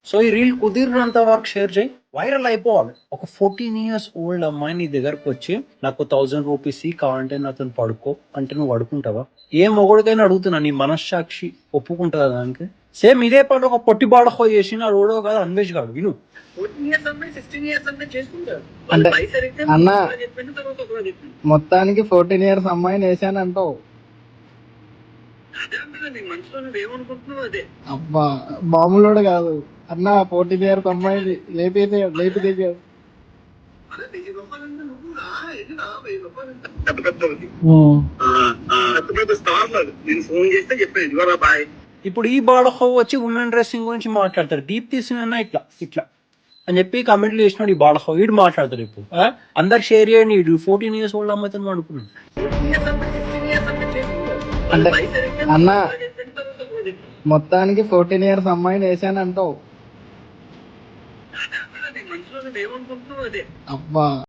So ఈ reel కుదిరినంత వరకు share చేయి, వైరల్ అయిపోవాలి. ఒక 14 years ఓల్డ్ అమ్మాయి నీ దగ్గరకు వచ్చి నాకు 1000 రూపీస్ కావాలంటే నాతో పడుకో అంటే నువ్వు పడుకుంటావా? ఏ మొగుడికైనా అడుగుతున్నా, నీ మనస్సాక్షి ఒప్పుకుంటుందా దానికి? సేమ్ ఇదే పని ఒక పొట్టి బాడకో చేసిన రోడో కాదు అన్వేష్ గాడు విను. 14 years అమ్మాయి 16 years అమ్మాయి చేసుకుంటారు. అంటే అన్న చెప్పిన తర్వాత ఒకరు చెప్పింది. మొత్తానికి 14 years అమ్మాయిని వేసానంటావు. అదే అన్నా, నీ మనసులో నువ్వు ఏమనుకుంటున్నావు అదే. అబ్బా మామూలుడు కాదు అన్న, 14 years అమ్మాయిని లేపి దిగాడు. అదే 1000 రూపాయలంటే నువ్వు రా, ఇది రా, 1000 రూపాయలంటే పెద్ద పెద్ద ఉంది. పెద్ద పెద్ద స్టార్లు అది. నేను ఫోన్ చేస్తే చెప్పాను ఇదిగోరా బాయ్. ఇప్పుడు ఈ బాడహో వచ్చి ఉమెన్ డ్రెస్సింగ్ గురించి మాట్లాడతారు. దీప్తి సింగ్ ఇట్లా ఇట్లా అని చెప్పి కమెంట్లు చేసినాడు ఈ బాడహో. వీడు మాట్లాడతాడు ఇప్పుడు. అందరు షేర్ చేయండి. 14 years ఓల్డ్ అమ్మాయితో అనుకున్నాను. అంటే అన్న మొత్తానికి 14 years అమ్మాయిని వేసానంటావు. నీ మనసులో నువ్వు ఏమనుకుంటున్నావు అదే. అబ్బా